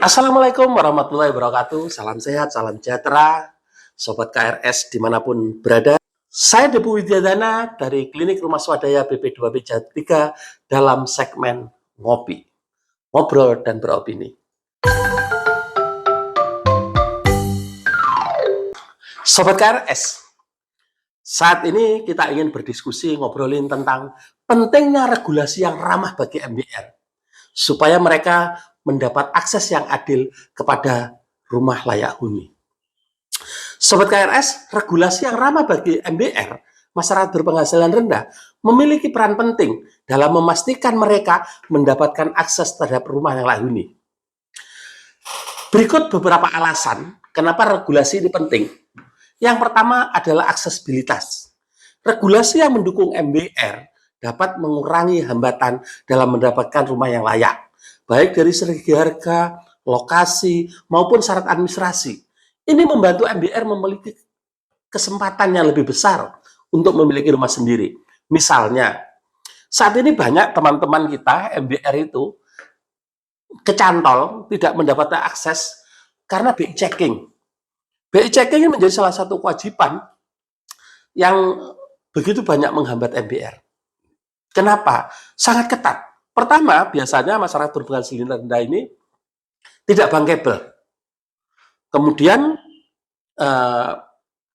Assalamualaikum warahmatullahi wabarakatuh. Salam sehat, salam sejahtera, Sobat KRS dimanapun berada. Saya Depu Widyadana dari Klinik Rumah Swadaya BP2B Jatiga dalam segmen Ngopi, Ngobrol dan Beropini. Sobat KRS, saat ini kita ingin berdiskusi ngobrolin tentang pentingnya regulasi yang ramah bagi MBR supaya mereka mendapat akses yang adil kepada rumah layak huni. Sobat KRS, regulasi yang ramah bagi MBR, masyarakat berpenghasilan rendah, memiliki peran penting dalam memastikan mereka mendapatkan akses terhadap rumah yang layak huni. Berikut beberapa alasan kenapa regulasi ini penting. Yang pertama adalah aksesibilitas. Regulasi yang mendukung MBR dapat mengurangi hambatan dalam mendapatkan rumah yang layak, baik dari segi harga, lokasi, maupun syarat administrasi. Ini membantu MBR memiliki kesempatan yang lebih besar untuk memiliki rumah sendiri. Misalnya, saat ini banyak teman-teman kita MBR itu kecantol, tidak mendapatkan akses karena BI checking. BI checking ini menjadi salah satu kewajiban yang begitu banyak menghambat MBR. Kenapa? Sangat ketat. Pertama, biasanya masyarakat berpenghasilan rendah ini tidak bankable. Kemudian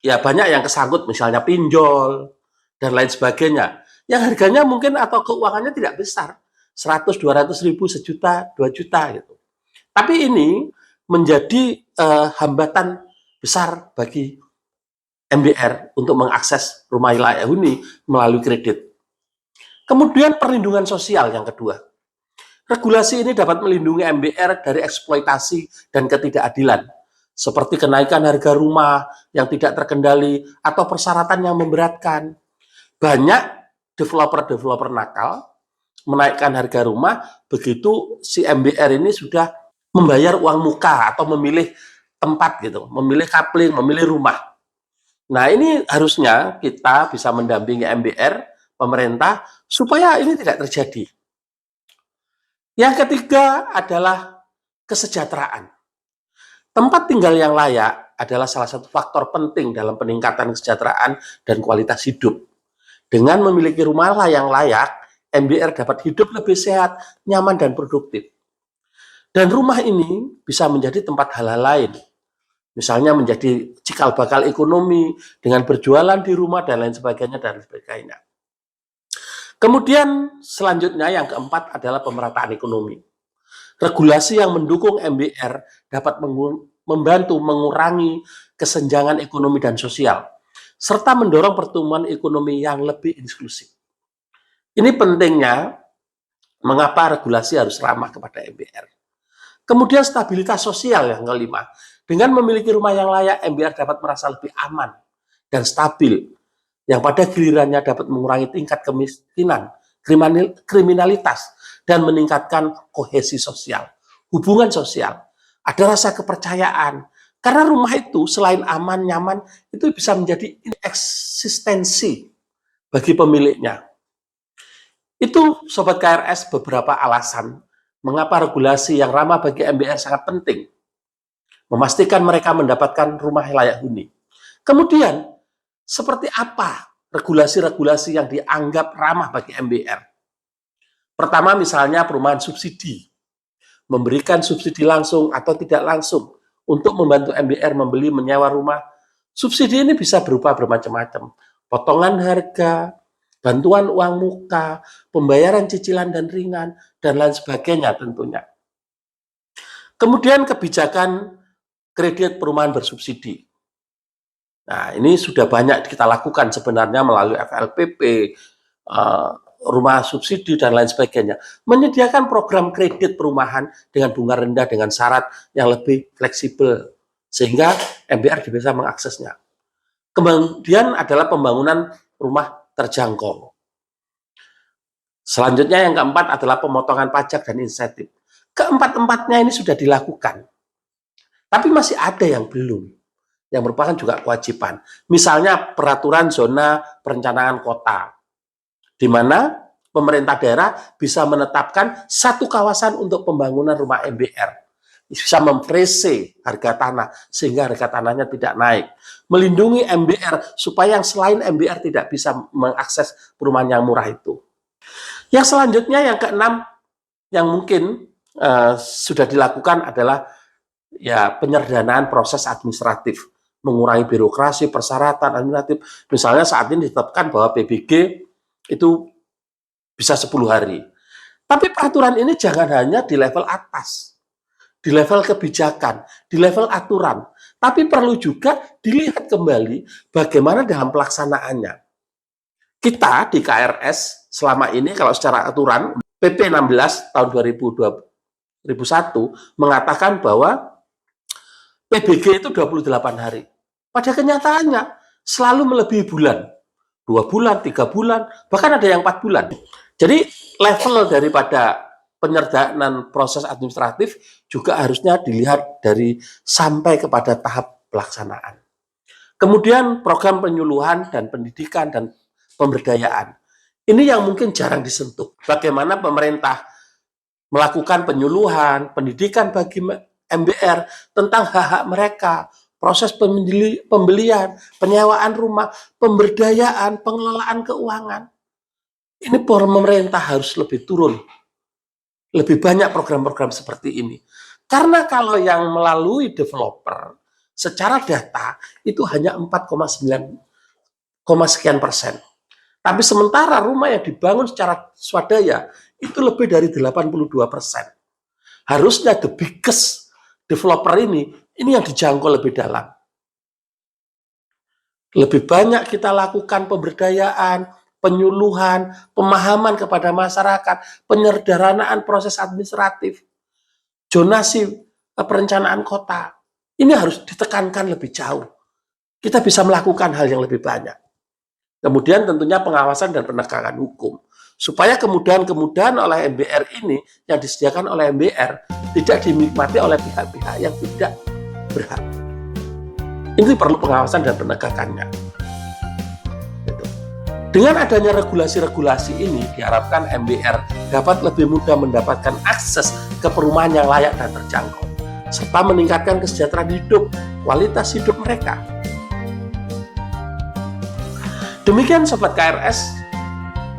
ya banyak yang kesangkut, misalnya pinjol dan lain sebagainya. Yang harganya mungkin atau keuangannya tidak besar, 100, 200 ribu, sejuta, 2 juta gitu. Tapi ini menjadi hambatan besar bagi MBR untuk mengakses rumah layak huni melalui kredit. Kemudian perlindungan sosial yang kedua. Regulasi ini dapat melindungi MBR dari eksploitasi dan ketidakadilan, seperti kenaikan harga rumah yang tidak terkendali atau persyaratan yang memberatkan. Banyak developer-developer nakal menaikkan harga rumah, begitu si MBR ini sudah membayar uang muka atau memilih tempat gitu, memilih kapling, memilih rumah. Nah, ini harusnya kita bisa mendampingi MBR, pemerintah, supaya ini tidak terjadi. Yang ketiga adalah kesejahteraan. Tempat tinggal yang layak adalah salah satu faktor penting dalam peningkatan kesejahteraan dan kualitas hidup. Dengan memiliki rumah yang layak, MBR dapat hidup lebih sehat, nyaman, dan produktif. Dan rumah ini bisa menjadi tempat hal-hal lain. Misalnya menjadi cikal bakal ekonomi dengan berjualan di rumah dan lain sebagainya dan sebagainya. Kemudian selanjutnya yang keempat adalah pemerataan ekonomi. Regulasi yang mendukung MBR dapat membantu mengurangi kesenjangan ekonomi dan sosial, serta mendorong pertumbuhan ekonomi yang lebih inklusif. Ini pentingnya mengapa regulasi harus ramah kepada MBR. Kemudian stabilitas sosial yang kelima. Dengan memiliki rumah yang layak, MBR dapat merasa lebih aman dan stabil, yang pada gilirannya dapat mengurangi tingkat kemiskinan, kriminalitas, dan meningkatkan kohesi sosial, hubungan sosial. Ada rasa kepercayaan, karena rumah itu selain aman, nyaman, itu bisa menjadi eksistensi bagi pemiliknya. Itu Sobat KRS beberapa alasan mengapa regulasi yang ramah bagi MBR sangat penting. Memastikan mereka mendapatkan rumah layak huni. Kemudian, seperti apa regulasi-regulasi yang dianggap ramah bagi MBR? Pertama, misalnya perumahan subsidi. Memberikan subsidi langsung atau tidak langsung untuk membantu MBR membeli menyewa rumah. Subsidi ini bisa berupa bermacam-macam. Potongan harga, bantuan uang muka, pembayaran cicilan dan ringan, dan lain sebagainya tentunya. Kemudian kebijakan kredit perumahan bersubsidi. Nah, ini sudah banyak kita lakukan sebenarnya melalui FLPP, rumah subsidi, dan lain sebagainya. Menyediakan program kredit perumahan dengan bunga rendah dengan syarat yang lebih fleksibel, sehingga MBR bisa mengaksesnya. Kemudian adalah pembangunan rumah terjangkau. Selanjutnya yang keempat adalah pemotongan pajak dan insentif. Keempat-empatnya ini sudah dilakukan. Tapi masih ada yang belum, yang merupakan juga kewajiban. Misalnya peraturan zona perencanaan kota, di mana pemerintah daerah bisa menetapkan satu kawasan untuk pembangunan rumah MBR. bisa memfreeze harga tanah sehingga harga tanahnya tidak naik, melindungi MBR supaya yang selain MBR tidak bisa mengakses perumahan yang murah itu. Yang selanjutnya, yang keenam, yang mungkin sudah dilakukan adalah ya penyederhanaan proses administratif, mengurangi birokrasi, persyaratan administratif. Misalnya saat ini ditetapkan bahwa PBG itu bisa 10 hari. Tapi peraturan ini jangan hanya di level atas, di level kebijakan, di level aturan, tapi perlu juga dilihat kembali bagaimana dalam pelaksanaannya. Kita di KRS selama ini kalau secara aturan PP 16 tahun 2001 mengatakan bahwa PBG itu 28 hari. Pada kenyataannya selalu melebihi bulan. 2 bulan, 3 bulan, bahkan ada yang 4 bulan. Jadi level daripada penyederhanaan proses administratif juga harusnya dilihat dari sampai kepada tahap pelaksanaan. Kemudian program penyuluhan dan pendidikan dan pemberdayaan. Ini yang mungkin jarang disentuh. Bagaimana pemerintah melakukan penyuluhan, pendidikan bagi MBR tentang hak-hak mereka, proses pembelian, penyewaan rumah, pemberdayaan, pengelolaan keuangan. Ini pemerintah harus lebih turun, lebih banyak program-program seperti ini. Karena kalau yang melalui developer, secara data itu hanya 4,9 sekian persen. Tapi sementara rumah yang dibangun secara swadaya itu lebih dari 82%. Harusnya the biggest developer ini yang dijangkau lebih dalam. Lebih banyak kita lakukan pemberdayaan, penyuluhan, pemahaman kepada masyarakat, penyederhanaan proses administratif, zonasi perencanaan kota. Ini harus ditekankan lebih jauh. Kita bisa melakukan hal yang lebih banyak. Kemudian tentunya pengawasan dan penegakan hukum. Supaya kemudahan-kemudahan oleh MBR ini yang disediakan oleh MBR tidak dinikmati oleh pihak-pihak yang tidak berhak. Ini perlu pengawasan dan penegakannya. Dengan adanya regulasi-regulasi ini, diharapkan MBR dapat lebih mudah mendapatkan akses ke perumahan yang layak dan terjangkau, serta meningkatkan kesejahteraan hidup, kualitas hidup mereka. Demikian Sobat KRS,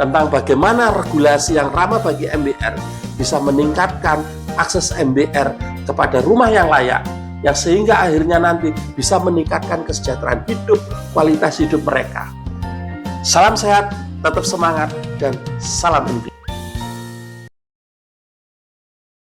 tentang bagaimana regulasi yang ramah bagi MBR bisa meningkatkan akses MBR kepada rumah yang layak, yang sehingga akhirnya nanti bisa meningkatkan kesejahteraan hidup, kualitas hidup mereka. Salam sehat, tetap semangat, dan salam impian.